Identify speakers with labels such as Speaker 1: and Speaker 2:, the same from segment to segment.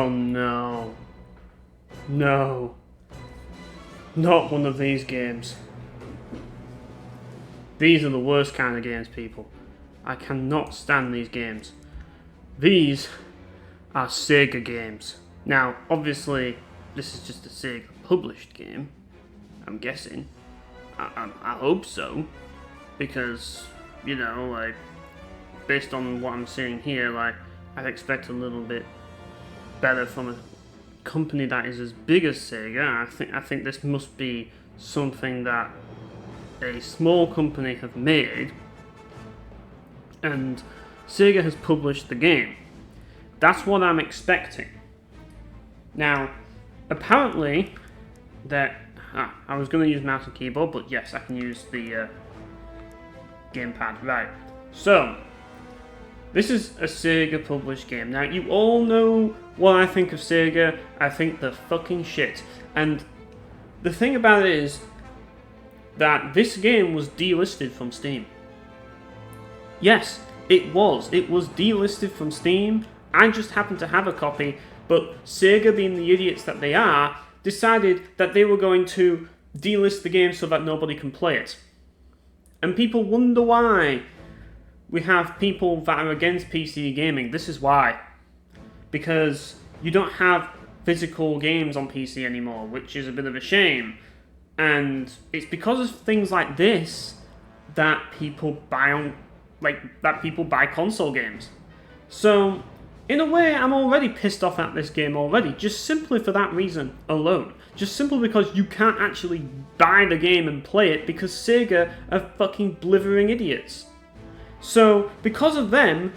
Speaker 1: Oh no. No. Not one of these games. These are the worst kind of games, people. I cannot stand these games. These are Sega games. Now, obviously, this is just a Sega published game. I'm guessing. I hope so. Because, you know, like, based on what I'm seeing here, like, I'd expect a little bit better from a company that is as big as Sega. I think this must be something that a small company have made, and Sega has published the game. That's what I'm expecting. Now, apparently, I was going to use mouse and keyboard, but yes, I can use the gamepad. Right. So, this is a Sega published game. Now, you all know what I think of Sega. I think they're fucking shit. And the thing about it is that this game was delisted from Steam. Yes, it was. It was delisted from Steam. I just happened to have a copy, but Sega, being the idiots that they are, decided that they were going to delist the game so that nobody can play it. And people wonder why we have people that are against PC gaming. This is why. Because you don't have physical games on PC anymore, which is a bit of a shame. And it's because of things like this that people buy console games. So, in a way, I'm already pissed off at this game already, just simply for that reason alone. Just simply because you can't actually buy the game and play it because Sega are fucking blithering idiots. So, because of them,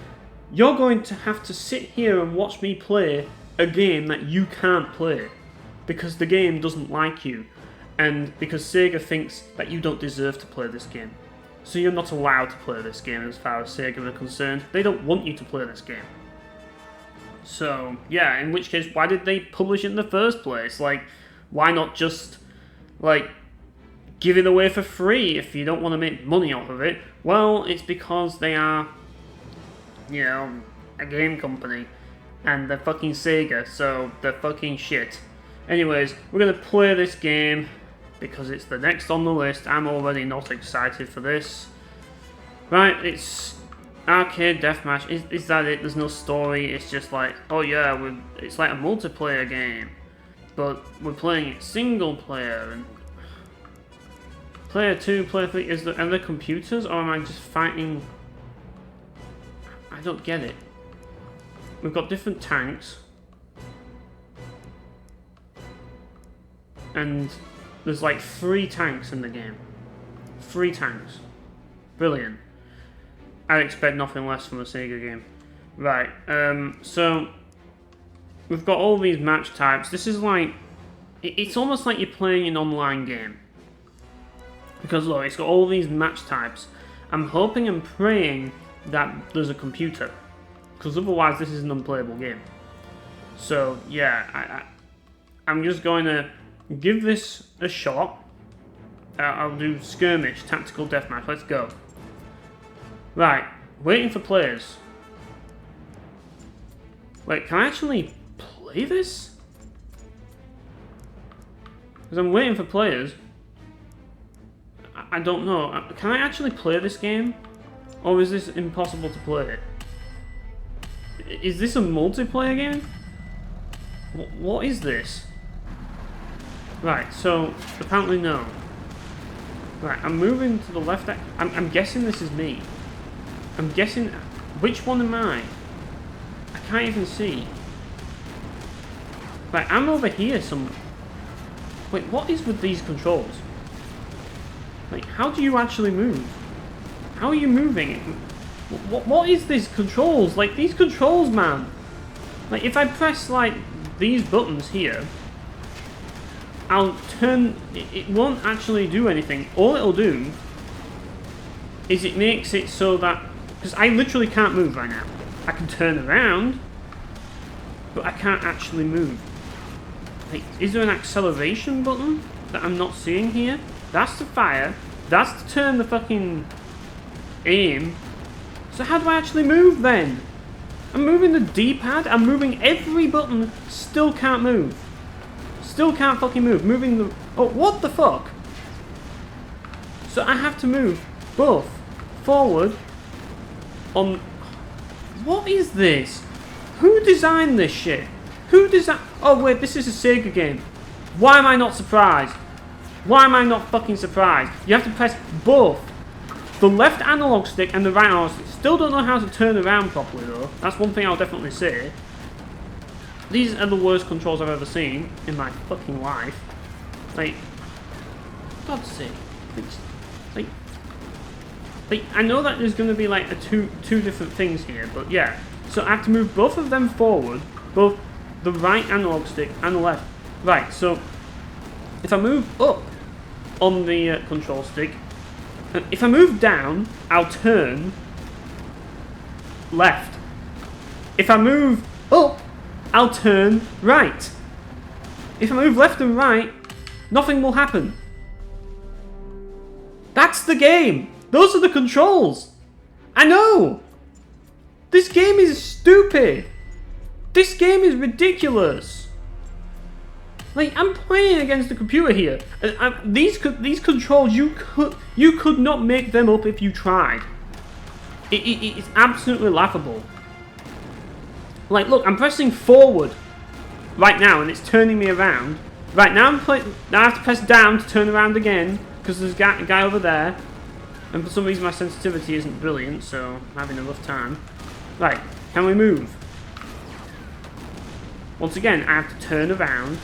Speaker 1: you're going to have to sit here and watch me play a game that you can't play. Because the game doesn't like you. And because Sega thinks that you don't deserve to play this game. So you're not allowed to play this game as far as Sega are concerned. They don't want you to play this game. So, yeah, in which case, why did they publish it in the first place? Like, why not just, like, give it away for free if you don't want to make money off of it? Well, it's because they are, you know, a game company. And they're fucking Sega, so they're fucking shit. Anyways, we're going to play this game because it's the next on the list. I'm already not excited for this. Right, it's arcade deathmatch. Is that it? There's no story. It's just like, oh yeah, it's like a multiplayer game. But we're playing it single player. And player 2, player 3, are there computers or am I just fighting? I don't get it. We've got different tanks. And there's like 3 tanks in the game. 3 tanks. Brilliant. I'd expect nothing less from a Sega game. Right, so we've got all these match types. This is like, it's almost like you're playing an online game. Because look, it's got all these match types. I'm hoping and praying that there's a computer. Because otherwise this is an unplayable game. So yeah, I'm just going to give this a shot. I'll do skirmish, tactical deathmatch. Let's go. Right, waiting for players. Wait, can I actually play this? Because I'm waiting for players. I don't know. Can I actually play this game? Or is this impossible to play? Is this a multiplayer game? What is this? Right, so apparently no. Right, I'm moving to the left. I'm guessing this is me. I'm guessing. Which one am I? I can't even see. Right, I'm over here somewhere. Wait, what is with these controls? Like, how do you actually move? How are you moving? What is these controls? Like, these controls, man. Like, if I press, like, these buttons here, I'll turn... It won't actually do anything. All it'll do is it makes it so that... Because I literally can't move right now. I can turn around, but I can't actually move. Like, is there an acceleration button that I'm not seeing here? That's to fire. That's to turn the fucking aim. So how do I actually move then? I'm moving the D-pad, I'm moving every button, still can't move. Still can't fucking move. Moving the... Oh, what the fuck? So I have to move both forward on... What is this? Who designed this shit? Who designed... Oh wait, this is a Sega game. Why am I not surprised? Why am I not fucking surprised? You have to press both the left analog stick and the right analog stick. Still don't know how to turn around properly though. That's one thing I'll definitely say. These are the worst controls I've ever seen in my fucking life. Like, for God's sake. Like, I know that there's going to be like two different things here, but yeah. So I have to move both of them forward, both the right analog stick and the left. Right, so if I move up on the control stick, if I move down, I'll turn left. If I move up, I'll turn right. If I move left and right, nothing will happen. That's the game. Those are the controls. I know. This game is stupid. This game is ridiculous. Like, I'm playing against the computer here. These controls, you could not make them up if you tried. It's absolutely laughable. Like, look, I'm pressing forward right now, and it's turning me around. Right now, now I have to press down to turn around again because there's a guy over there, and for some reason my sensitivity isn't brilliant, so I'm having a rough time. Right, can we move? Once again, I have to turn around.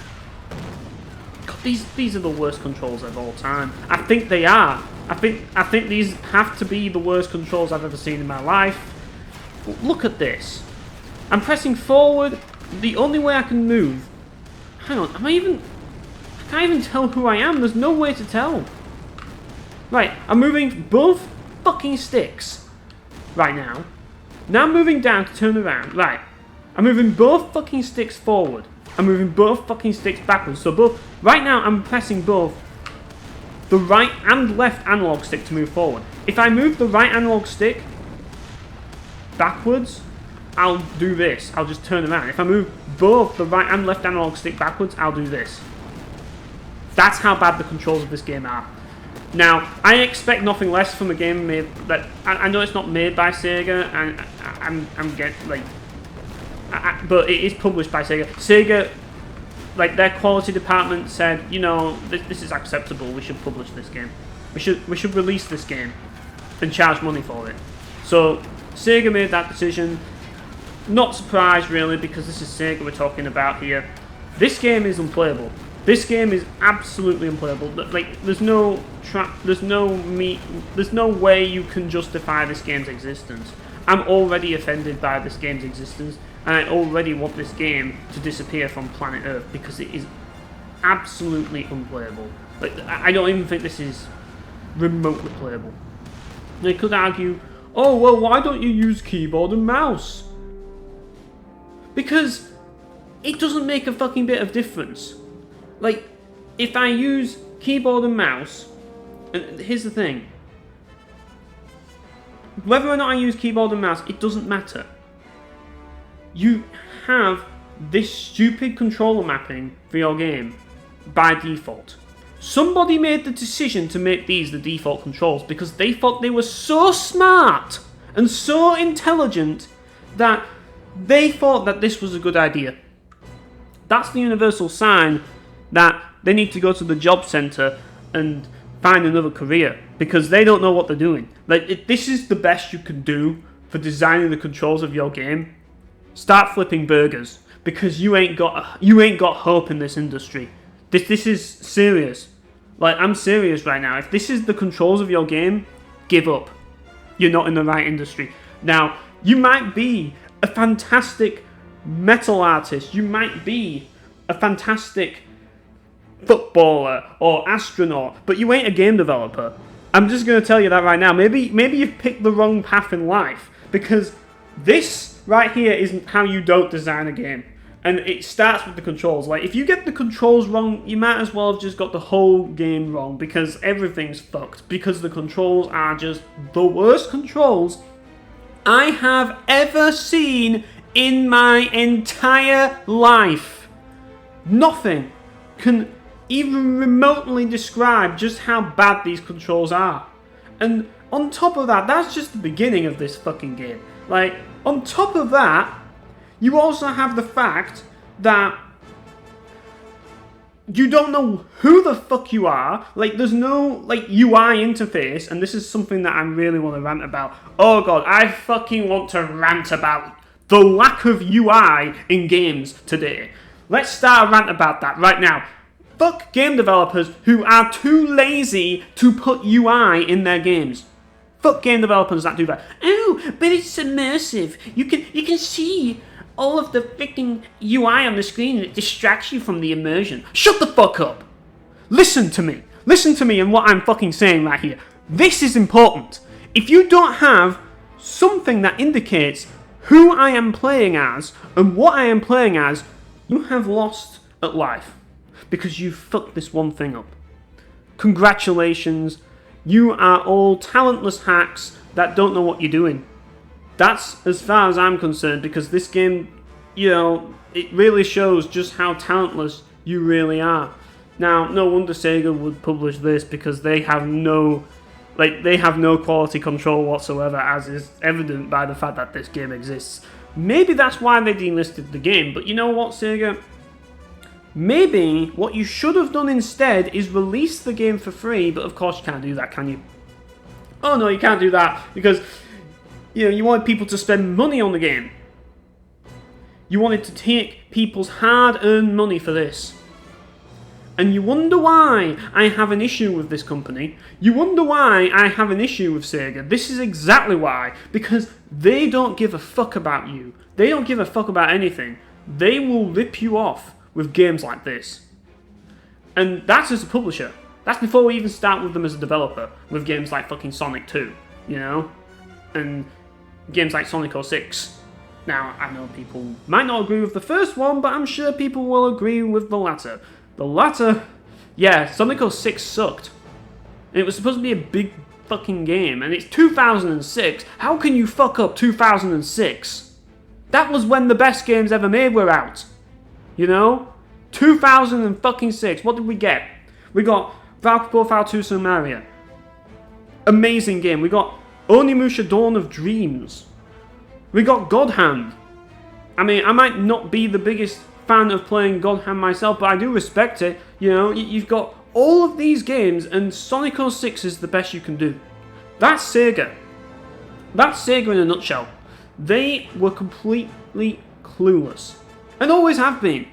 Speaker 1: God, these are the worst controls of all time. I think they are. I think these have to be the worst controls I've ever seen in my life. Look at this. I'm pressing forward. The only way I can move. Hang on, I can't even tell who I am. There's no way to tell. Right, I'm moving both fucking sticks right now. Now I'm moving down to turn around. Right, I'm moving both fucking sticks forward. I'm moving both fucking sticks backwards. So both, right now I'm pressing both the right and left analog stick to move forward. If I move the right analog stick backwards, I'll do this. I'll just turn around. If I move both the right and left analog stick backwards, I'll do this. That's how bad the controls of this game are. Now, I expect nothing less from a game made that I know it's not made by Sega, and I'm getting like, but it is published by Sega. Sega, like their quality department said, you know, this is acceptable. We should publish this game. We should release this game and charge money for it. So Sega made that decision. Not surprised really, because this is Sega we're talking about here. This game is unplayable. This game is absolutely unplayable. Like, there's no way you can justify this game's existence. I'm already offended by this game's existence, and I already want this game to disappear from planet Earth because it is absolutely unplayable. Like, I don't even think this is remotely playable. They could argue, oh well, why don't you use keyboard and mouse? Because it doesn't make a fucking bit of difference. Like, if I use keyboard and mouse, and here's the thing. Whether or not I use keyboard and mouse, it doesn't matter. You have this stupid controller mapping for your game by default. Somebody made the decision to make these the default controls because they thought they were so smart and so intelligent that they thought that this was a good idea. That's the universal sign that they need to go to the job centre and find another career because they don't know what they're doing. Like, if this is the best you can do for designing the controls of your game, start flipping burgers because you ain't got hope in this industry. This is serious. Like, I'm serious right now. If this is the controls of your game, give up. You're not in the right industry. Now, you might be a fantastic metal artist. You might be a fantastic footballer or astronaut, but you ain't a game developer. I'm just going to tell you that right now. Maybe you've picked the wrong path in life, because this right here isn't how you don't design a game. And it starts with the controls. Like, if you get the controls wrong, you might as well have just got the whole game wrong, because everything's fucked, because the controls are just the worst controls I have ever seen in my entire life. Nothing can even remotely describe just how bad these controls are. And on top of that, that's just the beginning of this fucking game. Like, on top of that, you also have the fact that you don't know who the fuck you are. Like, there's no, like, UI interface, and this is something that I really want to rant about. Oh god, I fucking want to rant about the lack of UI in games today. Let's start a rant about that right now. Fuck game developers who are too lazy to put UI in their games. Fuck game developers that do that. Oh, but it's immersive. You can see all of the freaking UI on the screen and it distracts you from the immersion. Shut the fuck up. Listen to me. Listen to me and what I'm fucking saying right here. This is important. If you don't have something that indicates who I am playing as and what I am playing as, you have lost at life. Because you fucked this one thing up. Congratulations. You are all talentless hacks that don't know what you're doing. That's as far as I'm concerned, because this game, you know, it really shows just how talentless you really are. Now, no wonder Sega would publish this, because they have no quality control whatsoever, as is evident by the fact that this game exists. Maybe that's why they delisted the game, but you know what, Sega? Maybe what you should have done instead is release the game for free, but of course you can't do that, can you? Oh no, you can't do that, because you wanted people to spend money on the game. You wanted to take people's hard-earned money for this. And you wonder why I have an issue with this company. You wonder why I have an issue with Sega. This is exactly why. Because they don't give a fuck about you. They don't give a fuck about anything. They will rip you off with games like this. And that's as a publisher. That's before we even start with them as a developer, with games like fucking Sonic 2, you know? And games like Sonic 06. Now, I know people might not agree with the first one, but I'm sure people will agree with the latter. The latter, yeah, Sonic 06 sucked. And it was supposed to be a big fucking game, and it's 2006. How can you fuck up 2006? That was when the best games ever made were out. You know? 2006. What did we get? We got Valkyrie Profile 2 Sumeria. Amazing game. We got Onimusha Dawn of Dreams. We got God Hand. I mean, I might not be the biggest fan of playing God Hand myself, but I do respect it. You know, you've got all of these games, and Sonic 06 is the best you can do. That's Sega. That's Sega in a nutshell. They were completely clueless. And always have been.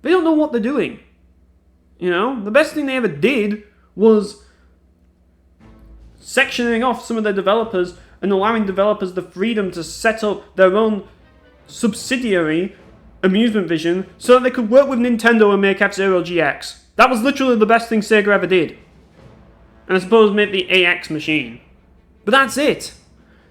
Speaker 1: They don't know what they're doing. You know, the best thing they ever did was sectioning off some of their developers and allowing developers the freedom to set up their own subsidiary, Amusement Vision, so that they could work with Nintendo and make F-Zero GX. That was literally the best thing Sega ever did. And I suppose make the AX machine. But that's it.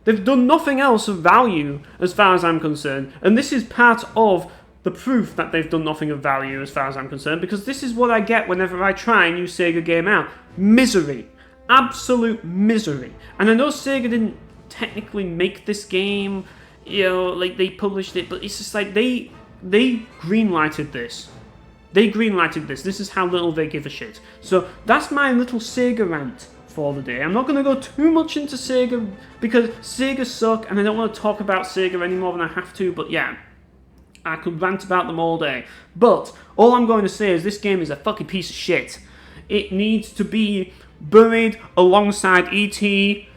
Speaker 1: They've done nothing else of value as far as I'm concerned. And this is part of the proof that they've done nothing of value as far as I'm concerned, because this is what I get whenever I try a new Sega game out. Misery. Absolute misery. And I know Sega didn't technically make this game, you know, like they published it, but it's just like they greenlighted this. They greenlighted this. This is how little they give a shit. So that's my little Sega rant for the day. I'm not going to go too much into Sega because Sega suck and I don't want to talk about Sega any more than I have to, but yeah. I could rant about them all day. But all I'm going to say is this game is a fucking piece of shit. It needs to be buried alongside E.T.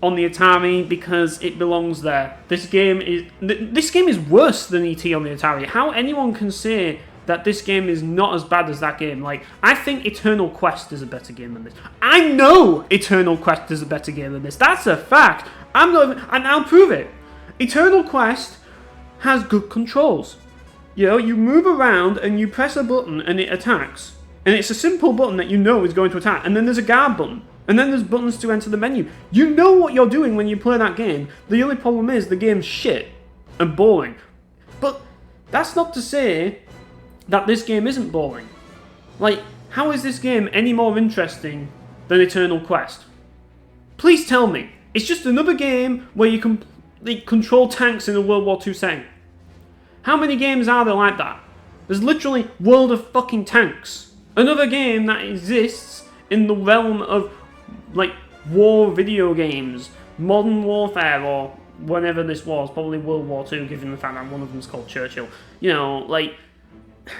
Speaker 1: on the Atari because it belongs there. This game is worse than E.T. on the Atari. How anyone can say that this game is not as bad as that game? Like, I think Eternal Quest is a better game than this. I know Eternal Quest is a better game than this. That's a fact. And I'll prove it. Eternal Quest has good controls. You know, you move around and you press a button and it attacks. And it's a simple button that you know is going to attack. And then there's a guard button. And then there's buttons to enter the menu. You know what you're doing when you play that game. The only problem is the game's shit and boring. But that's not to say that this game isn't boring. Like, how is this game any more interesting than Eternal Quest? Please tell me. It's just another game where you can control tanks in a World War II setting. How many games are there like that? There's literally World of fucking Tanks. Another game that exists in the realm of, like, war video games, Modern Warfare, or whenever this was, probably World War II, given the fact that one of them's called Churchill. You know, like,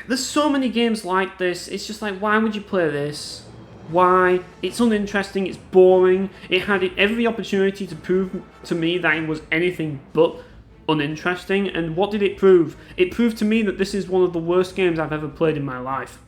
Speaker 1: there's so many games like this. It's just like, why would you play this? Why? It's uninteresting, it's boring. It had every opportunity to prove to me that it was anything but uninteresting, and what did it prove? It proved to me that this is one of the worst games I've ever played in my life.